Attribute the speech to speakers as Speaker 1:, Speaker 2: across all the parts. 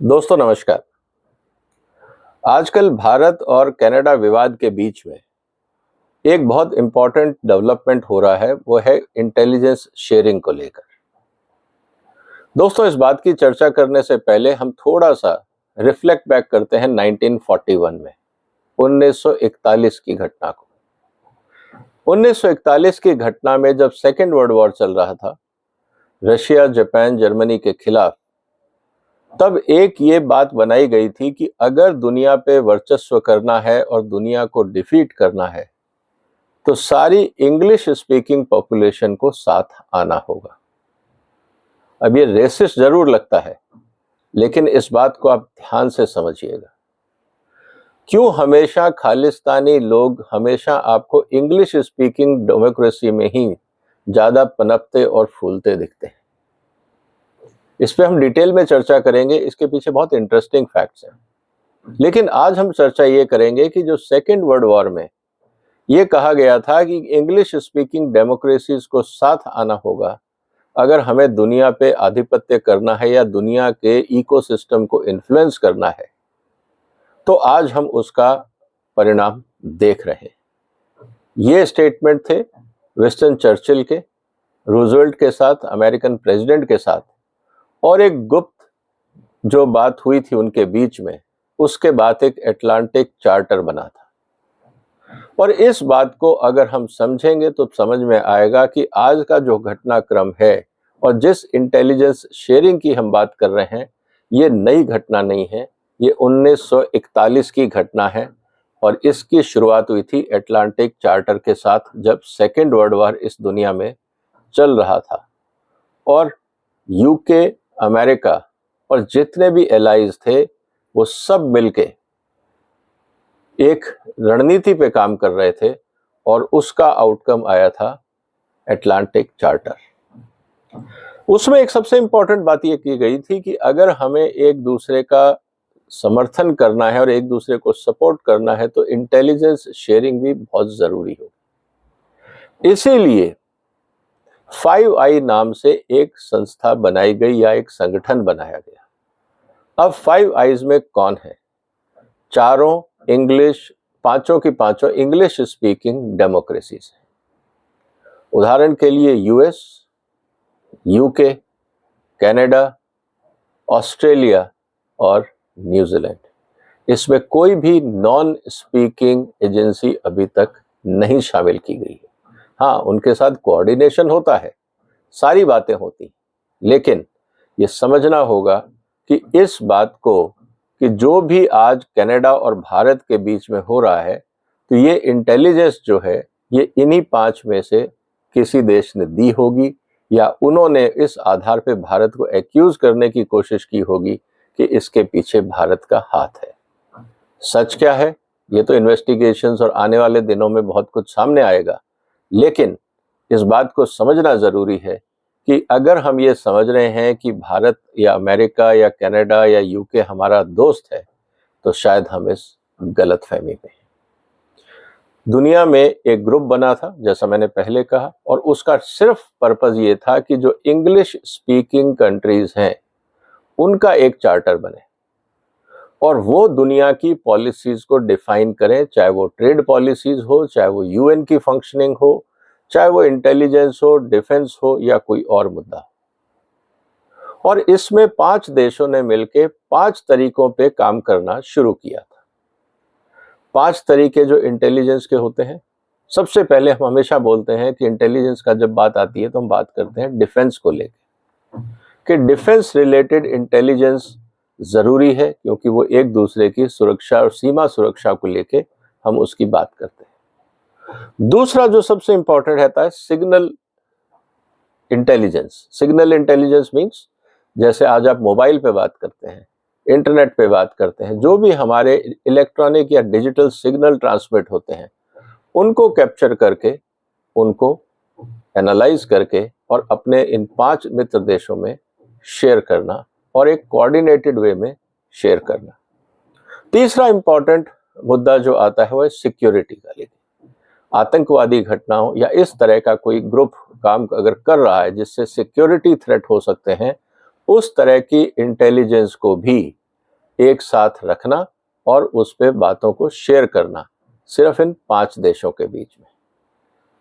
Speaker 1: दोस्तों नमस्कार। आजकल भारत और कनाडा विवाद के बीच में एक बहुत इंपॉर्टेंट डेवलपमेंट हो रहा है, वो है इंटेलिजेंस शेयरिंग को लेकर। दोस्तों इस बात की चर्चा करने से पहले हम थोड़ा सा रिफ्लेक्ट बैक करते हैं 1941 में 1941 की घटना को। 1941 की घटना में जब सेकेंड वर्ल्ड वॉर चल रहा था रशिया, जापान, जर्मनी के खिलाफ, तब एक ये बात बनाई गई थी कि अगर दुनिया पे वर्चस्व करना है और दुनिया को डिफीट करना है तो सारी इंग्लिश स्पीकिंग पॉपुलेशन को साथ आना होगा। अब ये रेसिस्ट जरूर लगता है, लेकिन इस बात को आप ध्यान से समझिएगा। क्यों हमेशा खालिस्तानी लोग हमेशा आपको इंग्लिश स्पीकिंग डेमोक्रेसी में ही ज्यादा पनपते और फूलते दिखते हैं? इस पे हम डिटेल में चर्चा करेंगे, इसके पीछे बहुत इंटरेस्टिंग फैक्ट्स हैं। लेकिन आज हम चर्चा ये करेंगे कि जो सेकेंड वर्ल्ड वॉर में ये कहा गया था कि इंग्लिश स्पीकिंग डेमोक्रेसीज को साथ आना होगा अगर हमें दुनिया पे आधिपत्य करना है या दुनिया के इकोसिस्टम को इन्फ्लुएंस करना है, तो आज हम उसका परिणाम देख रहे हैं। ये स्टेटमेंट थे विंस्टन चर्चिल के, रूजवेल्ट के साथ, अमेरिकन प्रेसिडेंट के साथ, और एक गुप्त जो बात हुई थी उनके बीच में, उसके बाद एक अटलांटिक चार्टर बना था। और इस बात को अगर हम समझेंगे तो समझ में आएगा कि आज का जो घटनाक्रम है और जिस इंटेलिजेंस शेयरिंग की हम बात कर रहे हैं, ये नई घटना नहीं है, ये 1941 की घटना है। और इसकी शुरुआत हुई थी अटलांटिक चार्टर के साथ, जब सेकेंड वर्ल्ड वॉर इस दुनिया में चल रहा था। और यूके, अमेरिका और जितने भी एलाइज थे वो सब मिलके एक रणनीति पे काम कर रहे थे और उसका आउटकम आया था अटलांटिक चार्टर। उसमें एक सबसे इंपॉर्टेंट बात ये की गई थी कि अगर हमें एक दूसरे का समर्थन करना है और एक दूसरे को सपोर्ट करना है तो इंटेलिजेंस शेयरिंग भी बहुत जरूरी हो। इसीलिए 5i नाम से एक संस्था बनाई गई या एक संगठन बनाया गया। अब 5 आईज में कौन है? पांचों की पांचों इंग्लिश स्पीकिंग डेमोक्रेसीज हैं। उदाहरण के लिए यूएस, यूके, कनाडा, ऑस्ट्रेलिया और न्यूजीलैंड। इसमें कोई भी नॉन स्पीकिंग एजेंसी अभी तक नहीं शामिल की गई है। हाँ, उनके साथ कोऑर्डिनेशन होता है, सारी बातें होती, लेकिन ये समझना होगा कि इस बात को कि जो भी आज कनाडा और भारत के बीच में हो रहा है, तो ये इंटेलिजेंस जो है ये इन्हीं 5 में से किसी देश ने दी होगी या उन्होंने इस आधार पे भारत को एक्यूज करने की कोशिश की होगी कि इसके पीछे भारत का हाथ है। सच क्या है ये तो इन्वेस्टिगेशंस और आने वाले दिनों में बहुत कुछ सामने आएगा, लेकिन इस बात को समझना जरूरी है कि अगर हम ये समझ रहे हैं कि भारत या अमेरिका या कनाडा या यूके हमारा दोस्त है, तो शायद हम इस गलतफहमी में हैं। दुनिया में एक ग्रुप बना था, जैसा मैंने पहले कहा, और उसका सिर्फ पर्पस ये था कि जो इंग्लिश स्पीकिंग कंट्रीज हैं उनका एक चार्टर बने और वो दुनिया की पॉलिसीज को डिफाइन करें, चाहे वो ट्रेड पॉलिसीज हो, चाहे वो यूएन की फंक्शनिंग हो, चाहे वो इंटेलिजेंस हो, डिफेंस हो या कोई और मुद्दा हो। और इसमें 5 देशों ने मिलकर 5 तरीकों पे काम करना शुरू किया था। 5 तरीके जो इंटेलिजेंस के होते हैं। सबसे पहले हम हमेशा बोलते हैं कि इंटेलिजेंस का जब बात आती है तो हम बात करते हैं डिफेंस को लेकर, कि डिफेंस रिलेटेड इंटेलिजेंस जरूरी है क्योंकि वो एक दूसरे की सुरक्षा और सीमा सुरक्षा को लेके हम उसकी बात करते हैं। दूसरा जो सबसे इंपॉर्टेंट रहता है signal intelligence. Signal intelligence means जैसे आज आप मोबाइल पे बात करते हैं, इंटरनेट पे बात करते हैं, जो भी हमारे इलेक्ट्रॉनिक या डिजिटल सिग्नल ट्रांसमिट होते हैं उनको कैप्चर करके, उनको एनालाइज करके और अपने इन 5 मित्र देशों में शेयर करना और एक कोऑर्डिनेटेड वे में शेयर करना। तीसरा इंपॉर्टेंट मुद्दा जो आता है वो है सिक्योरिटी का लेकर। आतंकवादी घटनाओं या इस तरह का कोई ग्रुप काम अगर कर रहा है जिससे सिक्योरिटी थ्रेट हो सकते हैं, उस तरह की इंटेलिजेंस को भी एक साथ रखना और उस पे बातों को शेयर करना, सिर्फ इन 5 देशों के बीच में।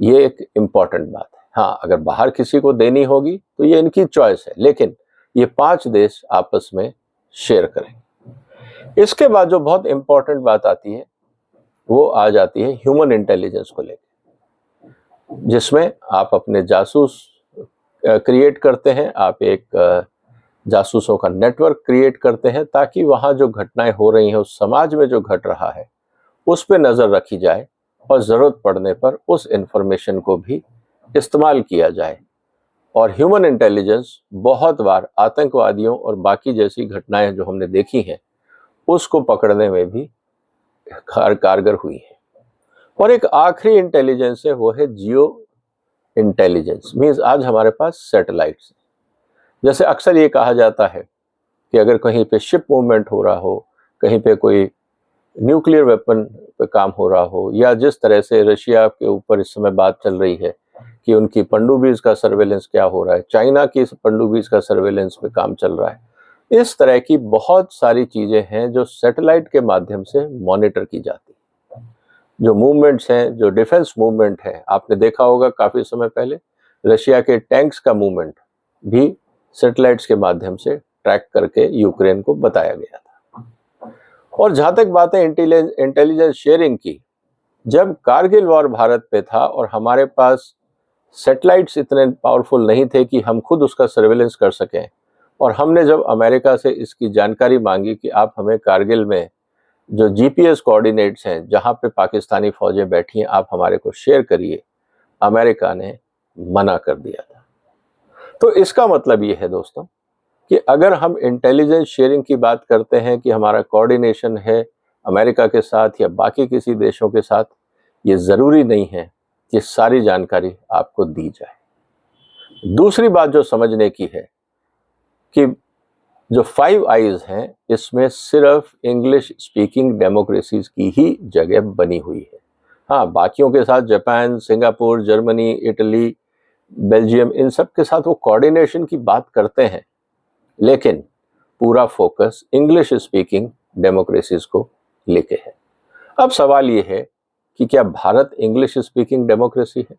Speaker 1: ये एक इम्पॉर्टेंट बात है। हाँ, अगर बाहर किसी को देनी होगी तो ये इनकी चॉइस है, लेकिन ये 5 देश आपस में शेयर करेंगे। इसके बाद जो बहुत इम्पॉर्टेंट बात आती है वो आ जाती है ह्यूमन इंटेलिजेंस को लेकर, जिसमें आप अपने जासूस क्रिएट करते हैं, आप एक जासूसों का नेटवर्क क्रिएट करते हैं, ताकि वहाँ जो घटनाएं हो रही हैं, उस समाज में जो घट रहा है उस पर नज़र रखी जाए और ज़रूरत पड़ने पर उस इंफॉर्मेशन को भी इस्तेमाल किया जाए। और ह्यूमन इंटेलिजेंस बहुत बार आतंकवादियों और बाकी जैसी घटनाएं जो हमने देखी हैं उसको पकड़ने में भी कारगर हुई है। और एक आखिरी इंटेलिजेंस है, वो है जियो इंटेलिजेंस। मीन्स आज हमारे पास सैटेलाइट्स, जैसे अक्सर ये कहा जाता है कि अगर कहीं पे शिप मूवमेंट हो रहा हो, कहीं पे कोई न्यूक्लियर वेपन पे काम हो रहा हो, या जिस तरह से रशिया के ऊपर इस समय बात चल रही है कि उनकी पनडुब्बीज का सर्वेलेंस क्या हो रहा है, चाइना की पनडुब्बीज का सर्वेलेंस पे काम चल रहा है, इस तरह की बहुत सारी चीज़ें हैं जो सैटेलाइट के माध्यम से मॉनिटर की जाती है। जो मूवमेंट्स हैं, जो डिफेंस मूवमेंट है, आपने देखा होगा काफ़ी समय पहले रशिया के टैंक्स का मूवमेंट भी सैटेलाइट्स के माध्यम से ट्रैक करके यूक्रेन को बताया गया था। और जहाँ तक बात है इंटेलिजेंस शेयरिंग की, जब कारगिल वॉर भारत पे था और हमारे पास सैटेलाइट्स इतने पावरफुल नहीं थे कि हम खुद उसका सर्वेलेंस कर सकें, और हमने जब अमेरिका से इसकी जानकारी मांगी कि आप हमें कारगिल में जो जीपीएस कोऑर्डिनेट्स हैं जहाँ पे पाकिस्तानी फौजें बैठी हैं आप हमारे को शेयर करिए, अमेरिका ने मना कर दिया था। तो इसका मतलब ये है दोस्तों कि अगर हम इंटेलिजेंस शेयरिंग की बात करते हैं कि हमारा कोऑर्डिनेशन है अमेरिका के साथ या बाकी किसी देशों के साथ, ये ज़रूरी नहीं है कि सारी जानकारी आपको दी जाए। दूसरी बात जो समझने की है कि जो 5 आइज़ हैं इसमें सिर्फ इंग्लिश स्पीकिंग डेमोक्रेसीज की ही जगह बनी हुई है। हाँ, बाकियों के साथ Japan, Singapore, Germany, Italy, Belgium, इन सब के साथ वो कोऑर्डिनेशन की बात करते हैं, लेकिन पूरा फोकस इंग्लिश स्पीकिंग डेमोक्रेसीज को लेके है। अब सवाल ये है कि क्या भारत इंग्लिश स्पीकिंग डेमोक्रेसी है?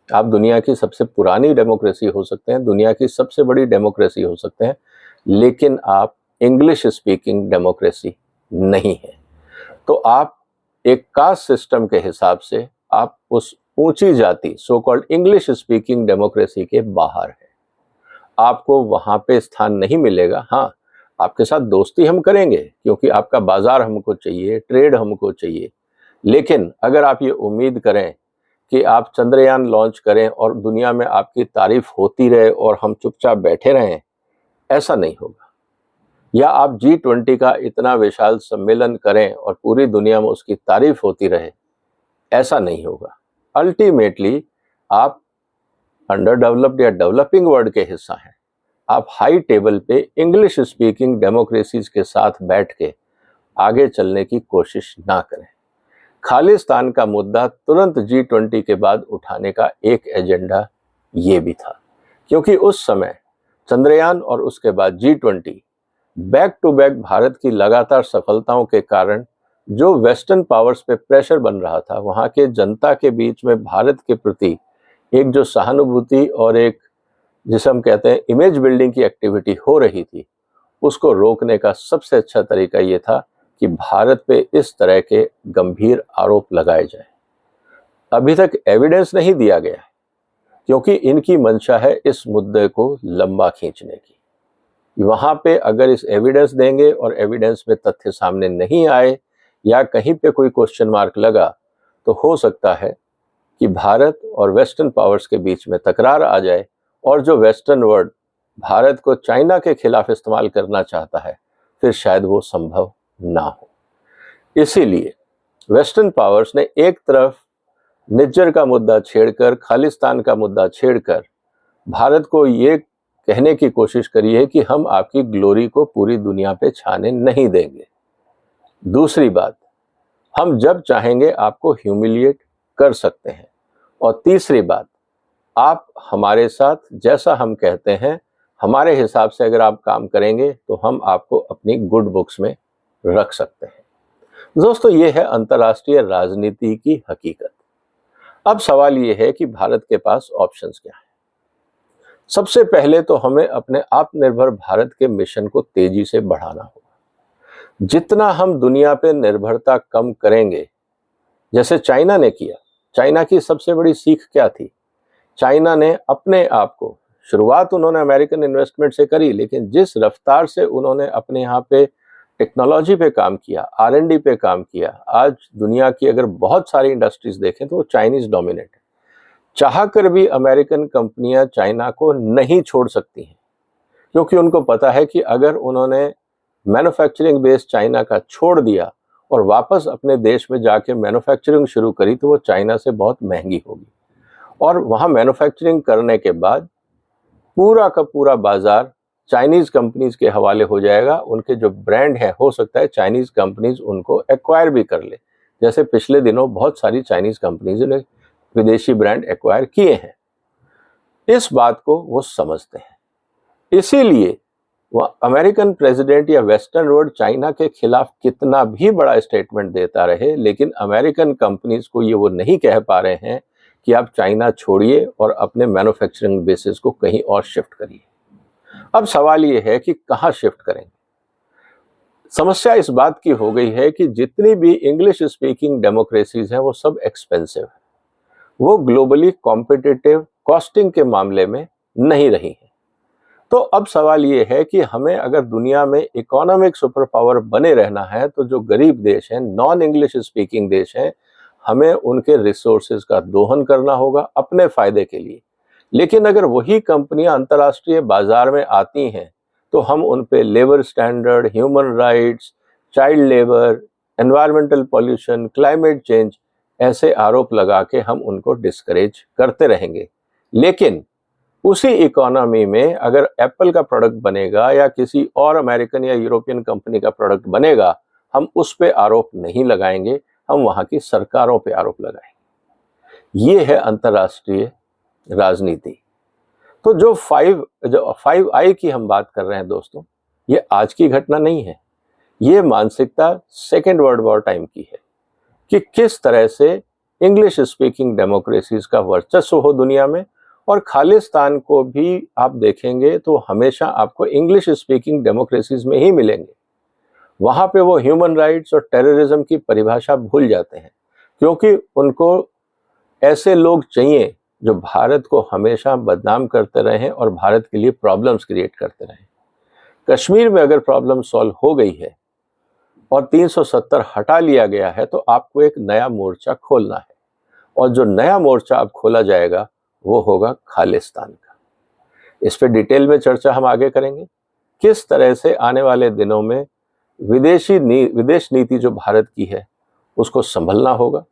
Speaker 1: आप दुनिया की सबसे पुरानी डेमोक्रेसी हो सकते हैं, दुनिया की सबसे बड़ी डेमोक्रेसी हो सकते हैं, लेकिन आप इंग्लिश स्पीकिंग डेमोक्रेसी नहीं है। तो आप एक कास्ट सिस्टम के हिसाब से आप उस ऊंची जाति so called English speaking democracy के बाहर है। आपको वहां पे स्थान नहीं मिलेगा। हाँ, आपके साथ दोस्ती हम करेंगे क्योंकि आपका बाजार हमको चाहिए, ट्रेड हमको चाहिए, लेकिन अगर आप ये उम्मीद करें कि आप चंद्रयान लॉन्च करें और दुनिया में आपकी तारीफ होती रहे और हम चुपचाप बैठे रहें, ऐसा नहीं होगा। या आप G20 का इतना विशाल सम्मेलन करें और पूरी दुनिया में उसकी तारीफ होती रहे, ऐसा नहीं होगा। अल्टीमेटली आप अंडर डेवलप्ड या डेवलपिंग वर्ल्ड के हिस्सा हैं। आप हाई टेबल पे इंग्लिश स्पीकिंग डेमोक्रेसीज के साथ बैठ के आगे चलने की कोशिश ना करें। खालिस्तान का मुद्दा तुरंत G20 के बाद उठाने का एक एजेंडा ये भी था, क्योंकि उस समय चंद्रयान और उसके बाद G20 back to back Bharat की लगातार सफलताओं के कारण जो वेस्टर्न पावर्स पे प्रेशर बन रहा था, वहाँ के जनता के बीच में भारत के प्रति एक जो सहानुभूति और एक जिसे हम कहते हैं इमेज बिल्डिंग की एक्टिविटी हो रही थी, उसको रोकने का सबसे अच्छा तरीका ये था कि भारत पे इस तरह के गंभीर आरोप लगाए जाए। अभी तक एविडेंस नहीं दिया गया है क्योंकि इनकी मंशा है इस मुद्दे को लंबा खींचने की। वहाँ पे अगर इस एविडेंस देंगे और एविडेंस में तथ्य सामने नहीं आए या कहीं पे कोई क्वेश्चन मार्क लगा, तो हो सकता है कि भारत और वेस्टर्न पावर्स के बीच में तकरार आ जाए और जो वेस्टर्न वर्ल्ड भारत को चाइना के खिलाफ इस्तेमाल करना चाहता है, फिर शायद वो संभव ना हो। इसीलिए वेस्टर्न पावर्स ने एक तरफ निज्जर का मुद्दा छेड़कर, खालिस्तान का मुद्दा छेड़कर भारत को ये कहने की कोशिश करी है कि हम आपकी ग्लोरी को पूरी दुनिया पे छाने नहीं देंगे। दूसरी बात, हम जब चाहेंगे आपको ह्यूमिलिएट कर सकते हैं। और तीसरी बात, आप हमारे साथ जैसा हम कहते हैं हमारे हिसाब से अगर आप काम करेंगे तो हम आपको अपनी गुड बुक्स में रख सकते हैं। दोस्तों, ये है अंतर्राष्ट्रीय राजनीति की हकीकत। अब सवाल ये है कि भारत के पास ऑप्शंस क्या हैं। सबसे पहले तो हमें अपने आत्मनिर्भर भारत के मिशन को तेजी से बढ़ाना होगा। जितना हम दुनिया पे निर्भरता कम करेंगे, जैसे चाइना ने किया। चाइना की सबसे बड़ी सीख क्या थी? चाइना ने अपने आप को, शुरुआत उन्होंने अमेरिकन इन्वेस्टमेंट से करी, लेकिन जिस रफ्तार से उन्होंने अपने यहाँ पे टेक्नोलॉजी पे काम किया, R&D पे काम किया, आज दुनिया की अगर बहुत सारी इंडस्ट्रीज देखें तो वो चाइनीज डोमिनेट है। चाहकर भी अमेरिकन कंपनियां चाइना को नहीं छोड़ सकती हैं, क्योंकि उनको पता है कि अगर उन्होंने मैन्युफैक्चरिंग बेस चाइना का छोड़ दिया और वापस अपने देश में जाके मैन्युफैक्चरिंग शुरू करी तो वो चाइना से बहुत महंगी होगी, और वहाँ मैन्युफैक्चरिंग करने के बाद पूरा का पूरा बाजार चाइनीज कंपनीज के हवाले हो जाएगा। उनके जो ब्रांड है, हो सकता है चाइनीज कंपनीज उनको एक्वायर भी कर ले, जैसे पिछले दिनों बहुत सारी चाइनीज कंपनीज ने विदेशी ब्रांड एक्वायर किए हैं। इस बात को वो समझते हैं, इसीलिए वह अमेरिकन प्रेसिडेंट या वेस्टर्न वर्ल्ड चाइना के खिलाफ कितना भी बड़ा स्टेटमेंट देता रहे, लेकिन अमेरिकन कंपनीज को ये वो नहीं कह पा रहे हैं कि आप चाइना छोड़िए और अपने मैन्युफैक्चरिंग बेसिस को कहीं और शिफ्ट करिए। अब सवाल ये है कि कहाँ शिफ्ट करेंगे। समस्या इस बात की हो गई है कि जितनी भी इंग्लिश स्पीकिंग डेमोक्रेसीज हैं वो सब एक्सपेंसिव है, वो ग्लोबली कॉम्पिटिटिव कॉस्टिंग के मामले में नहीं रही है। तो अब सवाल ये है कि हमें अगर दुनिया में इकोनॉमिक सुपर पावर बने रहना है तो जो गरीब देश हैं, नॉन इंग्लिश स्पीकिंग देश हैं, हमें उनके रिसोर्सेज का दोहन करना होगा अपने फायदे के लिए। लेकिन अगर वही कंपनियां अंतर्राष्ट्रीय बाजार में आती हैं तो हम उन पे labour standard, human rights, child labour, environmental pollution, climate change ऐसे आरोप लगा के हम उनको डिस्करेज करते रहेंगे। लेकिन उसी इकोनॉमी में अगर एप्पल का प्रोडक्ट बनेगा या किसी और अमेरिकन या यूरोपियन कंपनी का प्रोडक्ट बनेगा, हम उस पे आरोप नहीं लगाएंगे, हम वहाँ की सरकारों पे आरोप लगाएंगे। ये है अंतर्राष्ट्रीय राजनीति। तो जो 5I की हम बात कर रहे हैं दोस्तों, ये आज की घटना नहीं है। ये मानसिकता सेकेंड वर्ल्ड वॉर टाइम की है कि किस तरह से इंग्लिश स्पीकिंग डेमोक्रेसीज का वर्चस्व हो दुनिया में, और खालिस्तान को भी आप देखेंगे तो हमेशा आपको इंग्लिश स्पीकिंग डेमोक्रेसीज में ही मिलेंगे। वहाँ पे वो ह्यूमन राइट्स और टेररिज्म की परिभाषा भूल जाते हैं, क्योंकि उनको ऐसे लोग चाहिए जो भारत को हमेशा बदनाम करते रहें और भारत के लिए प्रॉब्लम्स क्रिएट करते रहें। कश्मीर में अगर प्रॉब्लम सॉल्व हो गई है और 370 हटा लिया गया है तो आपको एक नया मोर्चा खोलना है, और जो नया मोर्चा अब खोला जाएगा वो होगा खालिस्तान का। इस पे डिटेल में चर्चा हम आगे करेंगे, किस तरह से आने वाले दिनों में विदेश नीति जो भारत की है उसको संभलना होगा।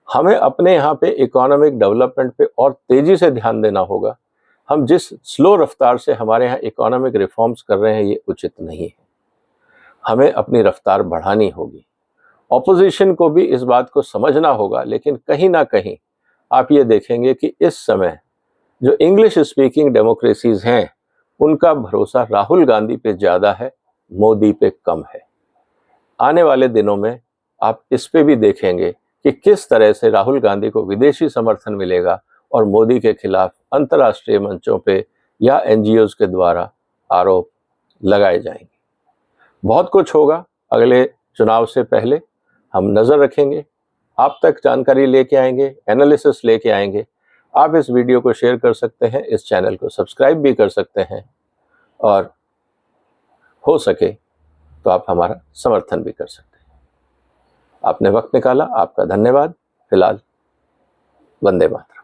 Speaker 1: हमें अपने यहाँ पे इकोनॉमिक डेवलपमेंट पे और तेजी से ध्यान देना होगा। हम जिस स्लो रफ्तार से हमारे यहाँ इकोनॉमिक रिफॉर्म्स कर रहे हैं ये उचित नहीं है, हमें अपनी रफ्तार बढ़ानी होगी। ऑपोजिशन को भी इस बात को समझना होगा, लेकिन कहीं ना कहीं आप ये देखेंगे कि इस समय जो इंग्लिश स्पीकिंग डेमोक्रेसीज हैं उनका भरोसा राहुल गांधी पे ज़्यादा है, मोदी पे कम है। आने वाले दिनों में आप इस पे भी देखेंगे कि किस तरह से राहुल गांधी को विदेशी समर्थन मिलेगा और मोदी के खिलाफ अंतर्राष्ट्रीय मंचों पे या NGOs के द्वारा आरोप लगाए जाएंगे। बहुत कुछ होगा अगले चुनाव से पहले, हम नज़र रखेंगे, आप तक जानकारी लेके आएंगे, एनालिसिस लेके आएंगे। आप इस वीडियो को शेयर कर सकते हैं, इस चैनल को सब्सक्राइब भी कर सकते हैं, और हो सके तो आप हमारा समर्थन भी कर सकते हैं। आपने वक्त निकाला, आपका धन्यवाद। फिलहाल वंदे मातरम।